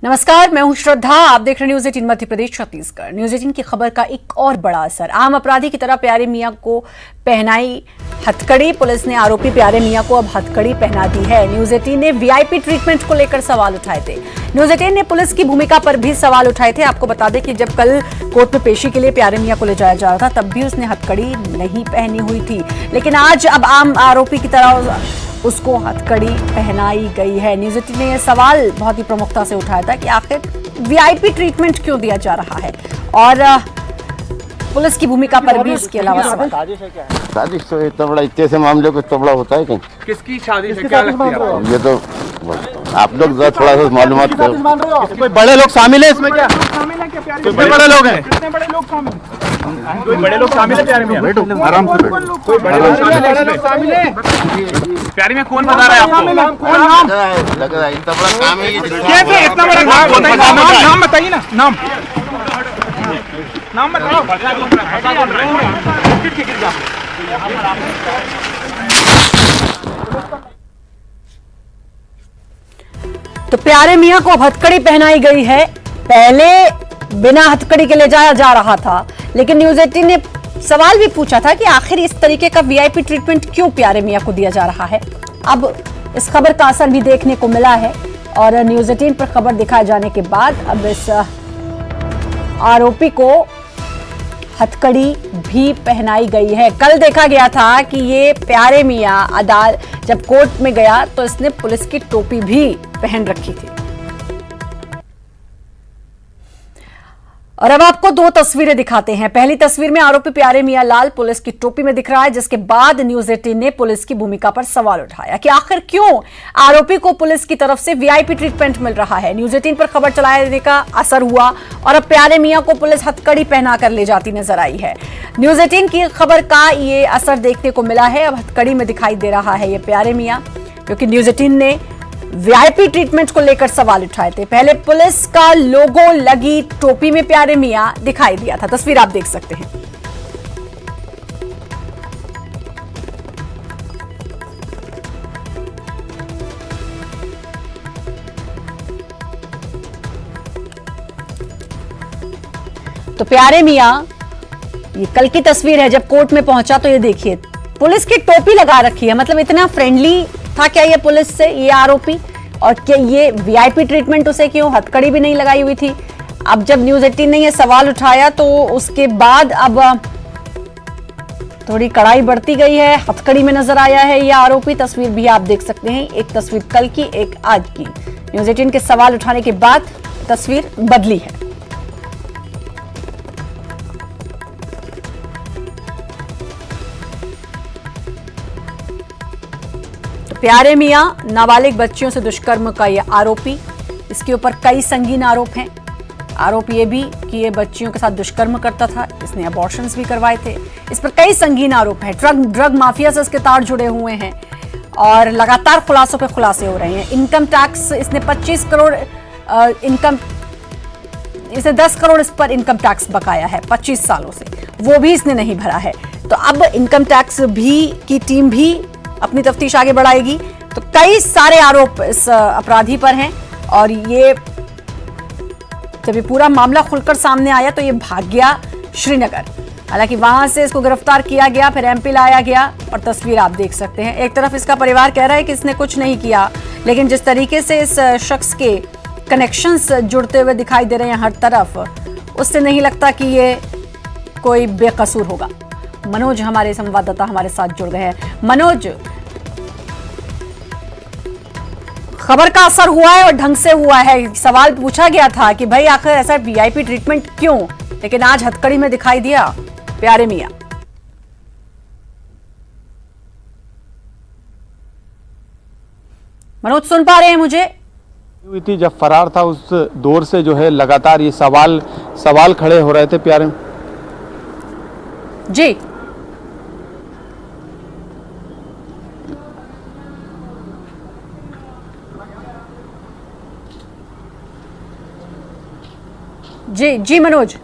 नमस्कार, मैं हूं श्रद्धा। आप देख रहे न्यूज 18 मध्य प्रदेश छत्तीसगढ़। न्यूज 18 की खबर का एक और बड़ा असर। आम अपराधी की तरह प्यारे मियां को पहनाई हथकड़ी। पुलिस ने आरोपी प्यारे मियां को अब हथकड़ी पहना दी है। न्यूज 18 ने वीआईपी ट्रीटमेंट को लेकर सवाल उठाए थे। न्यूज 18 ने पुलिस की भूमिका पर भी सवाल उठाए थे। आपको बता दें कि जब कल कोर्ट में पेशी के लिए प्यारे मियां को ले जाया जा रहा था, तब भी उसने हथकड़ी नहीं पहनी हुई थी, लेकिन आज अब आम आरोपी की तरह उसको हथकड़ी पहनाई गई है। न्यूज 18 ने यह सवाल बहुत ही प्रमुखता से उठाया था कि आखिर वीआईपी ट्रीटमेंट क्यों दिया जा रहा है, और पुलिस की भूमिका पर भी इसके अलावा सवाल। साजिश तो इतना बड़ा, इतने से मामले को इतना बड़ा होता है कहीं? किसकी शादी से क्या लगती है आपको? ये तो आप लोग थोड़ा सा मालूमात करो। कोई बड़े लोग शामिल है इसमें? क्या कितने बड़े लोग हैं? कितने बड़े लोग शामिल? कोई बड़े लोग शामिल है प्यारे मियां? आराम से बैठो। कोई बड़े लोग शामिल है? प्यारे मियां कौन बता रहा है आपको? लग रहा है इतना बड़ा काम है ये। कैसे इतना बड़ा काम होता है? नाम बताइए ना, नाम बताओ। तो प्यारे मियां को अब हथकड़ी पहनाई गई है। पहले बिना हथकड़ी के ले जाया जा रहा था, लेकिन न्यूज 18 ने सवाल भी पूछा था कि आखिर इस तरीके का वीआईपी ट्रीटमेंट क्यों प्यारे मियां को दिया जा रहा है। अब इस खबर का असर भी देखने को मिला है, और न्यूज 18 पर खबर दिखाए जाने के बाद अब इस आरोपी को हथकड़ी भी पहनाई गई है। कल देखा गया था कि ये प्यारे मियां अदालत जब कोर्ट में गया तो इसने पुलिस की टोपी भी पहन रखी थी। और अब आपको दो तस्वीरें दिखाते हैं। पहली तस्वीर में आरोपी प्यारे मियां लाल पुलिस की टोपी में दिख रहा है, जिसके बाद न्यूज 18 ने पुलिस की भूमिका पर सवाल उठाया कि आखिर क्यों आरोपी को पुलिस की तरफ से वीआईपी ट्रीटमेंट मिल रहा है। न्यूज 18 पर खबर चलाने का असर हुआ और अब प्यारे मियां को पुलिस हथकड़ी पहनाकर ले जाती नजर आई है। न्यूज 18 की खबर का ये असर देखने को मिला है। अब हथकड़ी में दिखाई दे रहा है ये प्यारे मियां, क्योंकि न्यूज 18 ने वीआईपी ट्रीटमेंट को लेकर सवाल उठाए थे। पहले पुलिस का लोगो लगी टोपी में प्यारे मियां दिखाई दिया था। तस्वीर आप देख सकते हैं। तो प्यारे मियां, ये कल की तस्वीर है जब कोर्ट में पहुंचा, तो ये देखिए पुलिस की टोपी लगा रखी है। मतलब इतना फ्रेंडली था क्या ये पुलिस से ये आरोपी, और क्या ये वीआईपी ट्रीटमेंट उसे क्यों? हथकड़ी भी नहीं लगाई हुई थी। अब जब न्यूज 18 ने ये सवाल उठाया तो उसके बाद अब थोड़ी कड़ाई बढ़ती गई है। हथकड़ी में नजर आया है ये आरोपी। तस्वीर भी आप देख सकते हैं, एक तस्वीर कल की, एक आज की। न्यूज 18 के सवाल उठाने के बाद तस्वीर बदली है। प्यारे मियां नाबालिग बच्चियों से दुष्कर्म का यह आरोपी। इसके ऊपर कई संगीन आरोप हैं। आरोप ये भी कि ये बच्चियों के साथ दुष्कर्म करता था, इसने अबॉर्शंस भी करवाए थे। इस पर कई संगीन आरोप हैं। ड्रग माफिया से इसके तार जुड़े हुए हैं और लगातार खुलासों पे खुलासे हो रहे हैं। इनकम टैक्स इसने 25 करोड़ इसे 10 करोड़ इस पर इनकम टैक्स बकाया है 25 सालों से, वो भी इसने नहीं भरा है। तो अब इनकम टैक्स भी की टीम भी अपनी तफ्तीश आगे बढ़ाएगी। तो कई सारे आरोप इस अपराधी पर हैं, और ये जब ये पूरा मामला खुलकर सामने आया तो ये भाग गया श्रीनगर। हालांकि वहां से इसको गिरफ्तार किया गया, फिर एमपी लाया गया, और तस्वीर आप देख सकते हैं। एक तरफ इसका परिवार कह रहा है कि इसने कुछ नहीं किया, लेकिन जिस तरीके से इस शख्स के कनेक्शंस जुड़ते हुए दिखाई दे रहे हैं हर तरफ, उससे नहीं लगता कि ये कोई बेकसूर होगा। मनोज हमारे संवाददाता हमारे साथ जुड़ गए हैं। मनोज, खबर का असर हुआ है और ढंग से हुआ है। सवाल पूछा गया था कि भाई आखिर ऐसा वीआईपी ट्रीटमेंट क्यों, लेकिन आज हथकड़ी में दिखाई दिया प्यारे मियां। मनोज, सुन पा रहे हैं मुझे? हुई थी जब फरार था उस दौर से जो है लगातार ये सवाल खड़े हो रहे थे प्यारे जी। जी मनोज।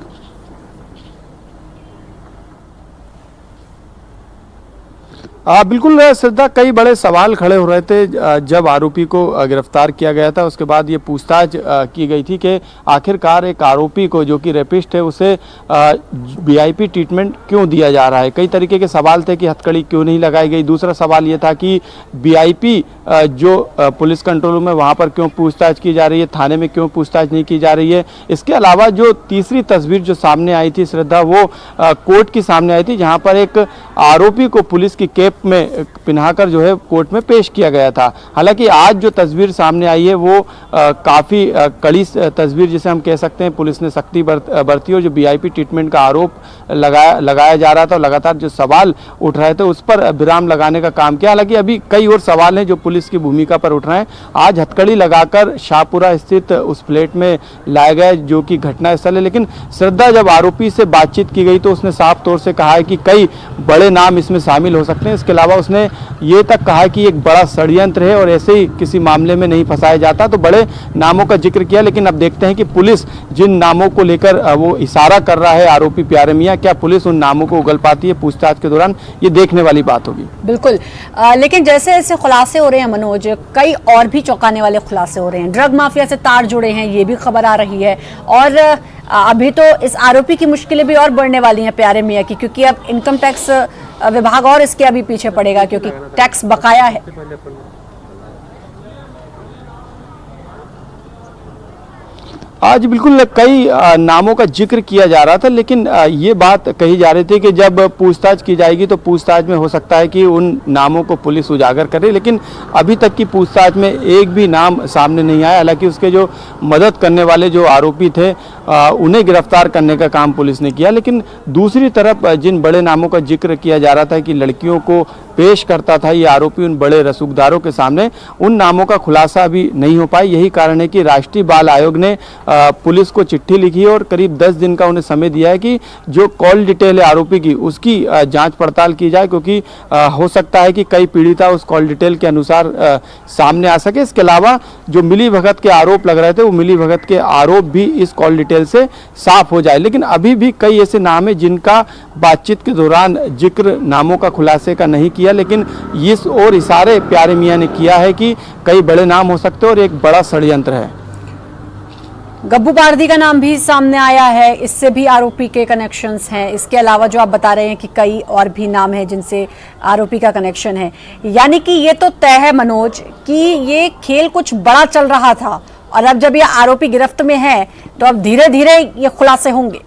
बिल्कुल श्रद्धा, कई बड़े सवाल खड़े हो रहे थे जब आरोपी को गिरफ्तार किया गया था। उसके बाद ये पूछताछ की गई थी कि आखिरकार एक आरोपी को जो कि रेपिस्ट है उसे वीआईपी ट्रीटमेंट क्यों दिया जा रहा है। कई तरीके के सवाल थे कि हथकड़ी क्यों नहीं लगाई गई। दूसरा सवाल ये था कि वीआईपी जो पुलिस कंट्रोल रूम है वहाँ पर क्यों पूछताछ की जा रही है, थाने में क्यों पूछताछ नहीं की जा रही है। इसके अलावा जो तीसरी तस्वीर जो सामने आई थी श्रद्धा, वो कोर्ट की सामने आई थी, जहाँ पर एक आरोपी को पुलिस की कैप में पिन्हाकर जो है कोर्ट में पेश किया गया था। हालांकि आज जो तस्वीर सामने आई है वो काफ़ी कड़ी तस्वीर जिसे हम कह सकते हैं। पुलिस ने सख्ती बरती और जो वीआईपी ट्रीटमेंट का आरोप लगाया जा रहा था और लगातार जो सवाल उठ रहे थे उस पर विराम लगाने का काम किया। हालांकि अभी कई और सवाल हैं जो पुलिस की भूमिका पर उठ रहे हैं। आज हथकड़ी लगाकर शाहपुरा स्थित उस फ्लैट में लाए गए जो कि घटनास्थल है, लेकिन श्रद्धा जब आरोपी से बातचीत की गई तो उसने साफ तौर से कहा है कि कई बड़े नाम इसमें शामिल हो सकते हैं। इसके अलावा उसने ये तक कहा कि एक बड़ा षड्यंत्र है और ऐसे ही किसी मामले में नहीं फंसाया जाता। तो बड़े नामों का जिक्र किया, लेकिन अब देखते हैं कि पुलिस जिन नामों को लेकर वो इशारा कर रहा है आरोपी प्यारे मियां, क्या पुलिस उन नामों को उगल पाती है पूछताछ के दौरान, ये देखने वाली बात होगी। बिल्कुल, लेकिन जैसे ऐसे खुलासे हो रहे हैं मनोज, कई और भी चौंकाने वाले खुलासे हो रहे हैं। ड्रग माफिया से तार जुड़े हैं, ये भी खबर आ रही है। और अभी तो इस आरोपी की मुश्किलें भी और बढ़ने वाली हैं प्यारे मियां की, क्योंकि अब इनकम टैक्स विभाग और इसके अभी पीछे पड़ेगा क्योंकि टैक्स बकाया है। आज बिल्कुल कई नामों का जिक्र किया जा रहा था, लेकिन ये बात कही जा रही थी कि जब पूछताछ की जाएगी तो पूछताछ में हो सकता है कि उन नामों को पुलिस उजागर करे, लेकिन अभी तक की पूछताछ में एक भी नाम सामने नहीं आया। हालांकि उसके जो मदद करने वाले जो आरोपी थे उन्हें गिरफ्तार करने का काम पुलिस ने किया, लेकिन दूसरी तरफ जिन बड़े नामों का जिक्र किया जा रहा था कि लड़कियों को पेश करता था ये आरोपी उन बड़े रसूखदारों के सामने, उन नामों का खुलासा अभी नहीं हो पाया। यही कारण है कि राष्ट्रीय बाल आयोग ने पुलिस को चिट्ठी लिखी और करीब 10 दिन का उन्हें समय दिया है कि जो कॉल डिटेल है आरोपी की उसकी जांच पड़ताल की जाए, क्योंकि हो सकता है कि कई पीड़िता उस कॉल डिटेल के अनुसार सामने आ सके। इसके अलावा जो मिलीभगत के आरोप लग रहे थे वो मिलीभगत के आरोप भी इस कॉल डिटेल से साफ हो जाए, लेकिन अभी भी कई ऐसे नाम हैं जिनका बातचीत के दौरान जिक्र नामों का खुलासे का नहीं किया, लेकिन इस और इशारे प्यारे मियां ने किया है कि कई बड़े नाम हो सकते हैं और एक बड़ा षड्यंत्र है। गब्बू पारदी का नाम भी सामने आया है, इससे भी आरोपी के कनेक्शंस हैं। इसके अलावा जो आप बता रहे हैं कि कई और भी नाम हैं जिनसे आरोपी का कनेक्शन है, यानी कि ये तो तय है मनोज कि ये खेल कुछ बड़ा चल रहा था और अब जब ये आरोपी गिरफ्त में है तो अब धीरे धीरे ये खुलासे होंगे।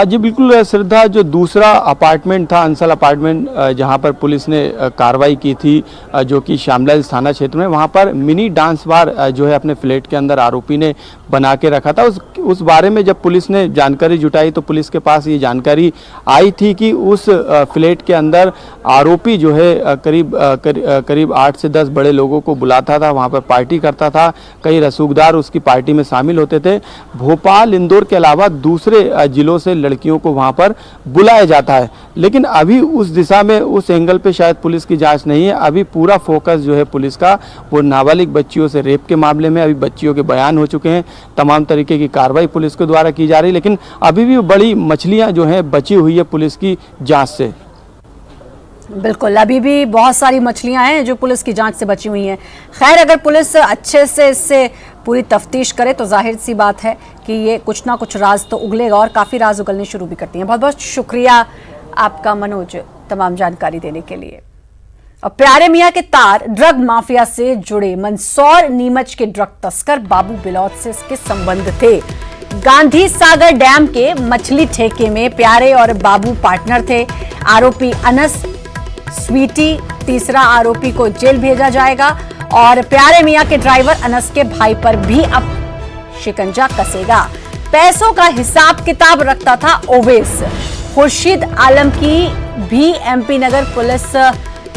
जी बिल्कुल श्रद्धा, जो दूसरा अपार्टमेंट था अंसल अपार्टमेंट जहां पर पुलिस ने कार्रवाई की थी जो कि श्यामलाल थाना क्षेत्र में, वहां पर मिनी डांस बार जो है अपने फ्लैट के अंदर आरोपी ने बना के रखा था। उस बारे में जब पुलिस ने जानकारी जुटाई तो पुलिस के पास ये जानकारी आई थी कि उस फ्लैट के अंदर आरोपी जो है करीब 8 से 10 बड़े लोगों को बुलाता था, वहाँ पर पार्टी करता था। कई रसूखदार उसकी पार्टी में शामिल होते थे। भोपाल, इंदौर के अलावा दूसरे जिलों से लड़कियों को वहां पर बुलाया जाता है, लेकिन अभी उस दिशा में उस एंगल पे शायद पुलिस की जांच नहीं है। अभी पूरा फोकस जो है पुलिस का वो नाबालिग बच्चियों से रेप के मामले में। अभी बच्चियों के बयान हो चुके हैं, तमाम तरीके की कार्रवाई पुलिस के द्वारा की जा रही है, लेकिन अभी भी बड़ी मछलियां जो हैं बची हुई है पुलिस की जांच से। बिल्कुल, अभी भी बहुत सारी मछलियां हैं जो पुलिस की जांच से बची हुई हैं। खैर, अगर पुलिस अच्छे से इससे पूरी तफ्तीश करे तो जाहिर सी बात है कि ये कुछ ना कुछ राज तो उगलेगा और काफ़ी राज उगलने शुरू भी करती हैं। बहुत बहुत शुक्रिया आपका मनोज तमाम जानकारी देने के लिए। और प्यारे मियां के तार ड्रग माफिया से जुड़े। मंदसौर नीमच के ड्रग तस्कर बाबू बिलौद से इसके संबंध थे। गांधी सागर डैम के मछली ठेके में प्यारे और बाबू पार्टनर थे। आरोपी अनस, स्वीटी, तीसरा आरोपी को जेल भेजा जाएगा और प्यारे मियां के ड्राइवर अनस के भाई पर भी अब शिकंजा कसेगा। पैसों का हिसाब किताब रखता था ओवैस। खुर्शीद आलम की भी एमपी नगर पुलिस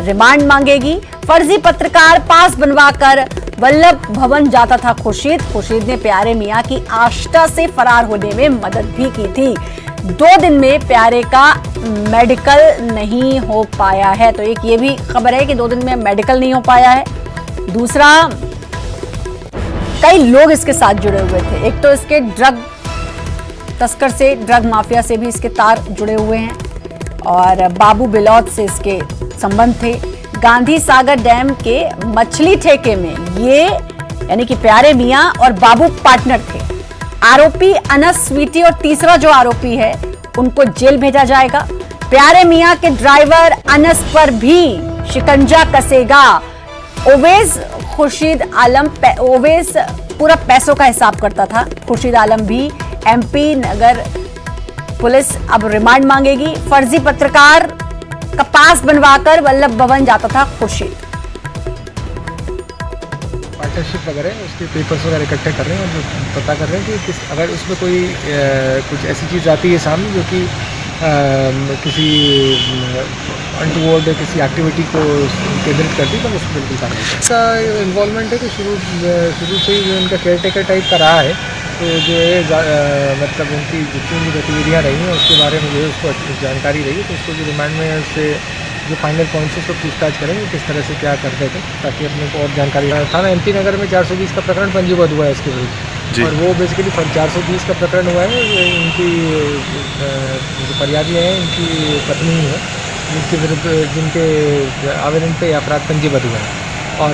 रिमांड मांगेगी। फर्जी पत्रकार पास बनवाकर वल्लभ भवन जाता था खुर्शीद ने प्यारे मियां की आष्टा से फरार होने में मदद भी की थी। 2 दिन में प्यारे का मेडिकल नहीं हो पाया है, तो एक ये भी खबर है कि 2 दिन में मेडिकल नहीं हो पाया है। दूसरा, कई लोग इसके साथ जुड़े हुए थे। एक तो इसके ड्रग तस्कर से, ड्रग माफिया से भी इसके तार जुड़े हुए हैं और बाबू बिलौद से इसके संबंध थे। गांधी सागर डैम के मछली ठेके में ये यानी कि प्यारे मियां और बाबू पार्टनर थे। आरोपी अनस स्वीटी और तीसरा जो आरोपी है उनको जेल भेजा जाएगा। प्यारे मियां के ड्राइवर अनस पर भी शिकंजा कसेगा। ओवैस खुर्शीद आलम ओवैस पूरा पैसों का हिसाब करता था। खुर्शीद आलम भी एमपी नगर पुलिस अब रिमांड मांगेगी। फर्जी पत्रकार का पास बनवाकर वल्लभ भवन जाता था खुर्शीद। पार्टनरशिप वगैरह उसके पेपर्स वगैरह इकट्ठे कर रहे हैं और जो पता कर रहे हैं कि अगर उसमें कोई कुछ ऐसी चीज़ आती है सामने जो कि किसी अनटूवर्ड किसी एक्टिविटी को केंद्रित करती तो उसको बिल्कुल करना है। इसका इन्वॉल्वमेंट है कि शुरू से ही जो उनका केयर टेकर टाइप का रहा है, तो जो है मतलब उनकी जितनी भी गतिविधियाँ रही हैं उसके बारे में जो है उसको जानकारी रही है, तो उसको जो रिमांड में उससे जो फाइनल पॉइंट्स है उसको पूछताछ करेंगे किस तरह से क्या करते थे, ताकि अपने को और जानकारी। थाना एमपी नगर में 420 का प्रकरण पंजीबद्ध हुआ है इसके विरुद्ध, और वो बेसिकली 420 का प्रकरण हुआ है। इनकी जो फरियादी हैं इनकी पत्नी है, जिनके विरुद्ध जिनके आवेदन पे अपराध पंजीबद्ध हुआ है, और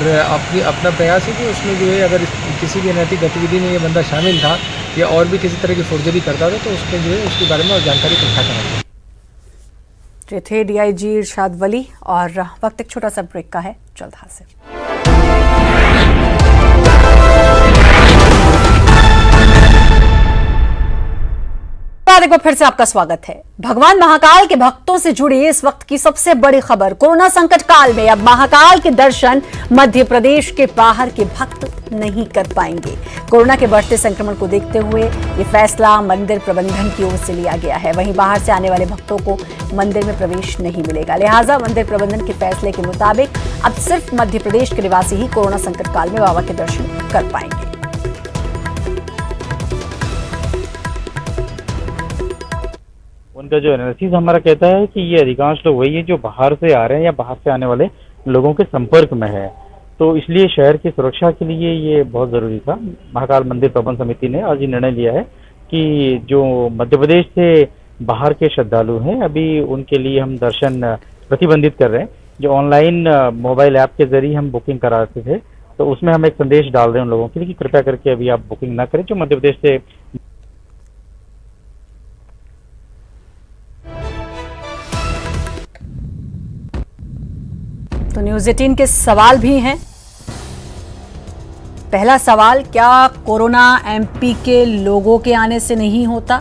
अपना प्रयास है कि उसमें जो है अगर किसी भी अनैतिक गतिविधि में ये बंदा शामिल था या और भी किसी तरह की फोर्जरी करता था तो उसमें जो है उसके बारे में और जानकारी इकट्ठा कराएंगे। ये थे डीआईजी इरशाद वली और वक्त एक छोटा सा ब्रेक का है, जल्द हाजिर। एक बार फिर से आपका स्वागत है। भगवान महाकाल के भक्तों से जुड़ी इस वक्त की सबसे बड़ी खबर, कोरोना संकट काल में अब महाकाल के दर्शन मध्य प्रदेश के बाहर के भक्त नहीं कर पाएंगे। कोरोना के बढ़ते संक्रमण को देखते हुए ये फैसला मंदिर प्रबंधन की ओर से लिया गया है। वहीं बाहर से आने वाले भक्तों को मंदिर में प्रवेश नहीं मिलेगा। लिहाजा मंदिर प्रबंधन के फैसले के मुताबिक अब सिर्फ मध्य प्रदेश के निवासी ही कोरोना संकट काल में बाबा के दर्शन कर पाएंगे। उनका जो एनालिसिस हमारा कहता है कि ये अधिकांश लोग वही है जो बाहर से आ रहे हैं या बाहर से आने वाले लोगों के संपर्क में है, तो इसलिए शहर की सुरक्षा के लिए ये बहुत जरूरी था। महाकाल मंदिर प्रबंध समिति ने आज ये निर्णय लिया है कि जो मध्य प्रदेश से बाहर के श्रद्धालु हैं अभी उनके लिए हम दर्शन प्रतिबंधित कर रहे हैं। जो ऑनलाइन मोबाइल ऐप के जरिए हम बुकिंग कराते थे तो उसमें हम एक संदेश डाल रहे हैं उन लोगों के लिए कि कृपया करके अभी आप बुकिंग ना करें जो मध्य प्रदेश से। तो न्यूज़ 18 के सवाल भी हैं। पहला सवाल, क्या कोरोना एमपी के लोगों के आने से नहीं होता?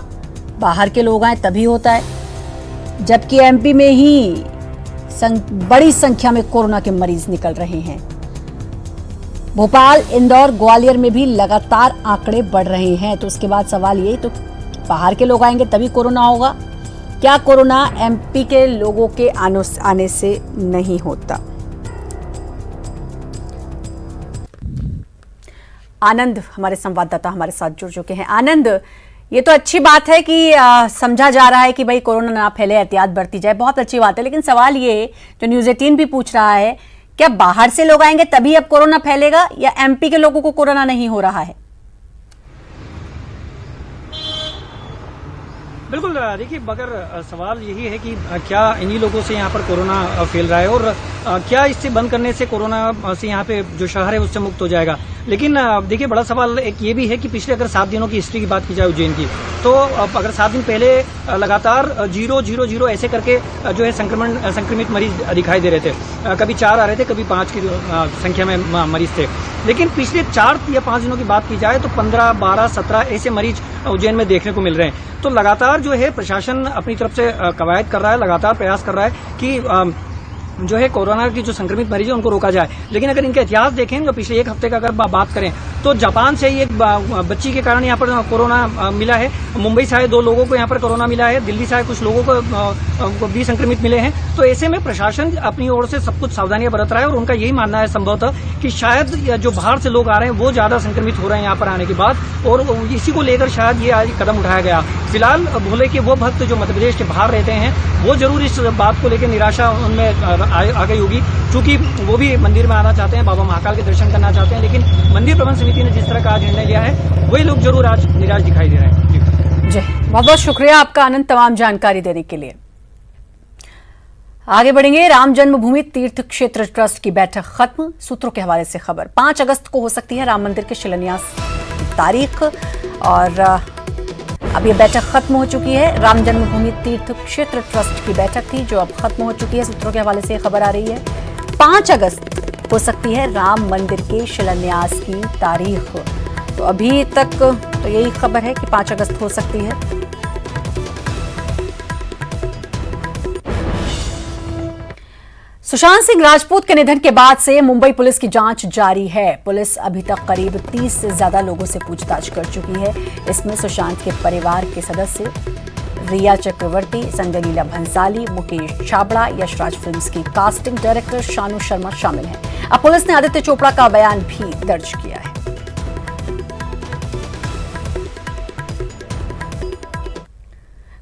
बाहर के लोग आए तभी होता है, जबकि एमपी में ही बड़ी संख्या में कोरोना के मरीज निकल रहे हैं। भोपाल, इंदौर, ग्वालियर में भी लगातार आंकड़े बढ़ रहे हैं। तो उसके बाद सवाल यही, तो बाहर के लोग आएंगे तभी कोरोना होगा? क्या कोरोना एमपी के लोगों के आने से नहीं होता? आनंद हमारे संवाददाता हमारे साथ जुड़ चुके हैं। आनंद, ये तो अच्छी बात है कि समझा जा रहा है कि भाई कोरोना ना फैले, एहतियात बरती जाए, बहुत अच्छी बात है, लेकिन सवाल ये जो न्यूज़ 18 भी पूछ रहा है, क्या बाहर से लोग आएंगे तभी अब कोरोना फैलेगा या एमपी के लोगों को कोरोना नहीं हो रहा है? बिल्कुल, देखिए मगर सवाल यही है कि क्या इन्हीं लोगों से यहाँ पर कोरोना फैल रहा है और क्या इससे बंद करने से कोरोना से यहाँ पे जो शहर है उससे मुक्त हो जाएगा। लेकिन देखिए बड़ा सवाल एक ये भी है कि पिछले अगर 7 दिनों की हिस्ट्री की बात की जाए उज्जैन की, तो अगर 7 दिन पहले लगातार 0-0-0 ऐसे करके जो है संक्रमित मरीज दिखाई दे रहे थे। कभी 4 आ रहे थे, कभी 5 की संख्या में मरीज थे। लेकिन पिछले 4 या 5 दिनों की बात की जाए तो 15, 12, 17 ऐसे मरीज उज्जैन में देखने को मिल रहे हैं। तो लगातार जो है प्रशासन अपनी तरफ से कवायद कर रहा है, लगातार प्रयास कर रहा है कि जो है कोरोना की जो संक्रमित मरीज है उनको रोका जाए। लेकिन अगर इनका इतिहास देखें तो पिछले 1 हफ्ते का अगर बात करें तो जापान से ही एक बच्ची के कारण यहाँ पर कोरोना मिला है, मुंबई से आए 2 लोगों को यहाँ पर कोरोना मिला है, दिल्ली से आए कुछ लोगों को भी संक्रमित मिले हैं। तो ऐसे में प्रशासन अपनी ओर से सब कुछ सावधानियां बरत रहा है और उनका यही मानना है संभवतः कि शायद जो बाहर से लोग आ रहे हैं वो ज्यादा संक्रमित हो रहे हैं यहाँ पर आने के बाद, और इसी को लेकर शायद ये आज कदम उठाया गया। फिलहाल भोले के वो भक्त जो मध्य प्रदेश के बाहर रहते हैं वो जरूर इस बात को लेकर निराशा उनमें आ गई होगी, क्योंकि वो भी मंदिर में आना चाहते हैं, बाबा महाकाल के दर्शन करना चाहते हैं। लेकिन मंदिर प्रबंध समिति ने जिस तरह का आज निर्णय लिया है वही लोग जरूर आज निराश दिखाई दे रहे हैं। जी बहुत बहुत शुक्रिया आपका आनंद, तमाम जानकारी देने के लिए। आगे बढ़ेंगे। राम जन्मभूमि तीर्थ क्षेत्र ट्रस्ट की बैठक खत्म, सूत्रों के हवाले से खबर। 5 अगस्त को हो सकती है राम मंदिर के शिलान्यास की तारीख, और अब ये बैठक खत्म हो चुकी है। राम जन्मभूमि तीर्थ क्षेत्र ट्रस्ट की बैठक थी जो अब खत्म हो चुकी है, सूत्रों के हवाले से खबर आ रही है। 5 अगस्त हो सकती है राम मंदिर के शिलान्यास की तारीख। तो अभी तक तो यही खबर है कि 5 अगस्त हो सकती है। सुशांत सिंह राजपूत के निधन के बाद से मुंबई पुलिस की जांच जारी है। पुलिस अभी तक करीब 30 से ज्यादा लोगों से पूछताछ कर चुकी है। इसमें सुशांत के परिवार के सदस्य रिया चक्रवर्ती, संजय लीला भंसाली, मुकेश छाबड़ा, यशराज फिल्म्स की कास्टिंग डायरेक्टर शानू शर्मा शामिल हैं। अब पुलिस ने आदित्य चोपड़ा का बयान भी दर्ज किया है।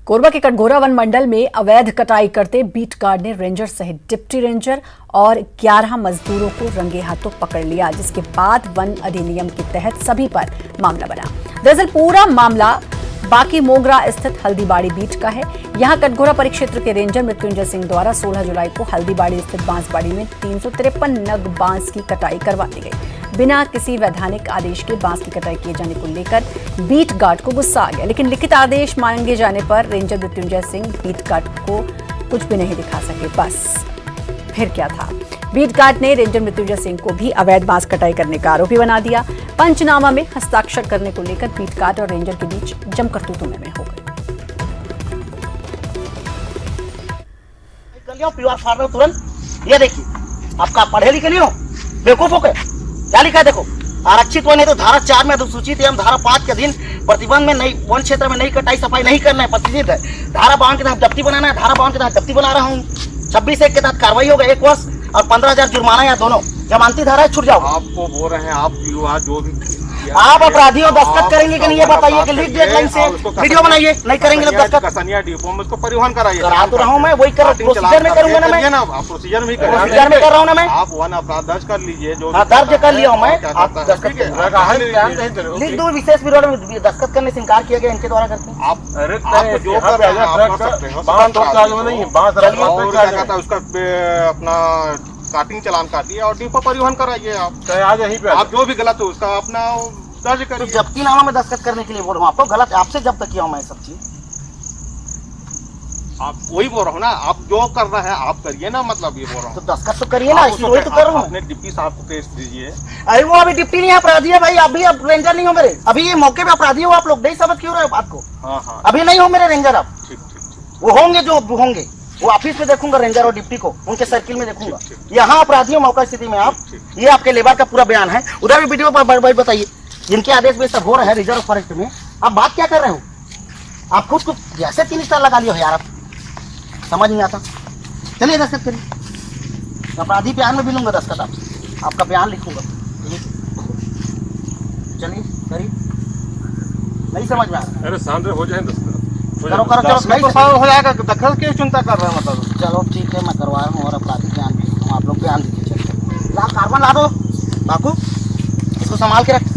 कोरबा के कटघोरा वन मंडल में अवैध कटाई करते बीट गार्ड ने रेंजर सहित डिप्टी रेंजर और 11 मजदूरों को रंगे हाथों पकड़ लिया, जिसके बाद वन अधिनियम के तहत सभी पर मामला बना। दरअसल पूरा मामला बाकी मोगरा स्थित हल्दीबाड़ी बीट का है। यहां कटघोरा परिक्षेत्र के रेंजर मृत्युंजय सिंह द्वारा 16 जुलाई को हल्दीबाड़ी स्थित बांसबाड़ी में 353 नग बांस की कटाई करवा दी गई। बिना किसी वैधानिक आदेश के बांस की कटाई किए जाने को लेकर बीट गार्ड को गुस्सा आ गया, लेकिन लिखित आदेश मांगे जाने पर ranger Mrityunjay Singh beat guard को कुछ भी नहीं दिखा सके। बस फिर क्या था, बीट गार्ड ने रेंजर मृत्युंजय सिंह को भी अवैध बांस कटाई करने का आरोपी बना दिया। पंचनामा में हस्ताक्षर करने को लेकर बीट गार्ड और रेंजर के बीच जमकर तू-तू में हो गई। प्योर फार्मर तुरंत ये देखिए, आपका पढ़े लिखे नहीं हो, बेवकूफ हो गए। क्या लिखा है देखो, आरक्षित वन है तो धारा 4 में अनुसूचित एवं धारा 5 के अधीन प्रतिबंध में नई वन क्षेत्र में नई कटाई सफाई नहीं करना है, प्रतिबंधित है। धारा 52 के तहत जब्ती बनाना है, धारा 52 के तहत जब्ती बना रहा हूँ। 26(1) के तहत कार्रवाई होगा 1 वर्ष और 15,000 जुर्माना, या दोनों जमानती धारा है, छूट जाओ। आपको बोल रहे हैं आप जो भी आप अपराधियों दस्तखत करेंगे कि नहीं ये बताइए कि लीड डेडलाइन से वीडियो बनाइए, नहीं करेंगे दस्तखत कसनिया डिपो में उसको परिवहन कराइए। करा तो रहा हूँ मैं, वही कर प्रोसीजर में करूंगा ना मैं, प्रोसीजर में कर रहा हूँ ना मैं। आप वन अपराध दर्ज कर लीजिए, जो दर्ज कर लिया हूँ मैं। आप दस्तखत लिख दो, विशेष विरोध में दस्तखत करने से इनकार किया गया इनके द्वारा करते हैं। आप जो कर रहे हैं आप कर सकते हैं। उसका अपना काटिंग चालान काटिए और डिपो परिवहन कराइए। आप यहीं पे आप जो भी गलत हो उसका अपना दर्ज करिए। तो जब्ती नामा में दस्तखत करने के लिए बोल रहा हूँ आपको, गलत आपसे जब्त किया हूँ मैं सब चीज। आप वही बोल रहा हूँ ना, आप जो कर रहे हैं आप करिए ना, मतलब ये बोल रहा हूँ। तो दस्तखत तो करिए ना, इसी वही तो कर रहा हूँ। अपने डिप्टी साहब को पेश दीजिए। अरे वो अभी डिप्टी नहीं है, अपराधी है भाई। अभी अब रेंजर नहीं हो मेरे, अभी ये मौके पे अपराधी हो आप लोग, नहीं समझ क्यों रहे हो बात को। हाँ अभी नहीं हो मेरे रेंजर, अब वो होंगे जो होंगे, वो ऑफिस में देखूंगा रेंजर और डिप्टी को, उनके सर्किल में देखूंगा। यहाँ अपराधियों मौका स्थिति में आप, ये आपके लेबर का पूरा बयान है। उधर भी वीडियो पर बताइए, जिनके आदेश में सब हो रहा है रिजर्व फॉरेस्ट में, आप बात क्या कर रहे हो। आप खुद को जैसे 3 स्टार लगा लियो यार, आप समझ नहीं आता। चलिए दस्तखत करिए, अपराधी बयान में भी लूंगा दस्तखत आपसे, आपका बयान लिखूंगा। चलिए करिए, नहीं समझ में आ रहा। अरे सामने हो जाए दस्तखत, करो करो, चलो हो जाएगा। दखल की चिंता कर रहे हैं मतलब। चलो ठीक है, मैं करवा रहा हूँ और अपराधी बयान भी लिखूंगा। आप लोग बयान लिखिए। चलिए ला कार्बन ला दो बाकू, इसको संभाल के रख।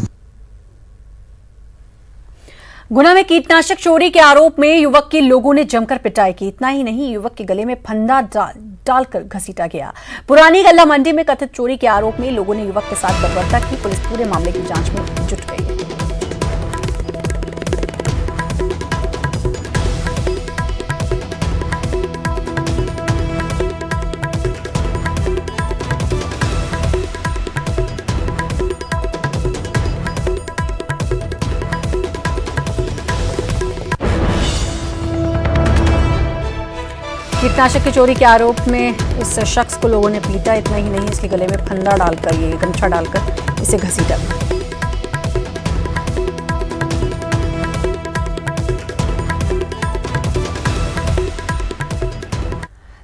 गुना में कीटनाशक चोरी के आरोप में युवक की लोगों ने जमकर पिटाई की। इतना ही नहीं, युवक के गले में फंदा डालकर घसीटा गया। पुरानी गल्ला मंडी में कथित चोरी के आरोप में लोगों ने युवक के साथ बर्बरता की। पुलिस पूरे मामले की जांच में जुट गई है। कीटनाशक की चोरी के आरोप में इस शख्स को लोगों ने पीटा। इतना ही नहीं, इसके गले में फंदा डालकर, ये गमछा डालकर इसे घसीटा।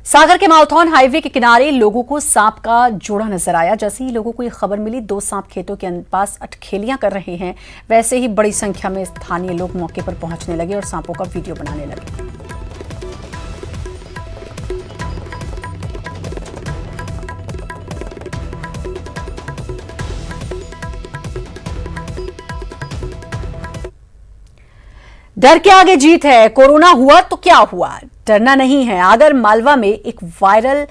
सागर के माउथॉन हाईवे के किनारे लोगों को सांप का जोड़ा नजर आया। जैसे ही लोगों को ये खबर मिली 2 सांप खेतों के पास अटखेलियां कर रहे हैं, वैसे ही बड़ी संख्या में स्थानीय लोग मौके पर पहुंचने लगे और सांपों का वीडियो बनाने लगे। डर के आगे जीत है। कोरोना हुआ तो क्या हुआ, डरना नहीं है। आगर मालवा में एक वायरल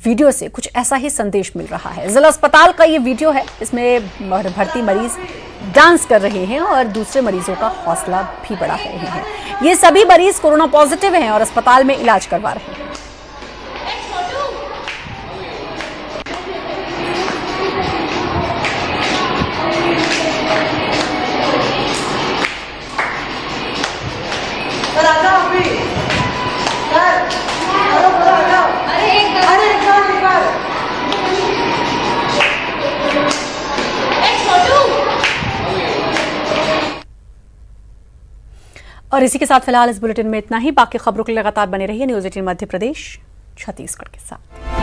वीडियो से कुछ ऐसा ही संदेश मिल रहा है। जिला अस्पताल का ये वीडियो है, इसमें भर्ती मरीज डांस कर रहे हैं और दूसरे मरीजों का हौसला भी बढ़ा रहे हैं। ये सभी मरीज कोरोना पॉजिटिव हैं और अस्पताल में इलाज करवा रहे हैं। और इसी के साथ फिलहाल इस बुलेटिन में इतना ही। बाकी खबरों के लिए लगातार बने रहिए न्यूज़ 18 मध्य प्रदेश छत्तीसगढ़ के साथ।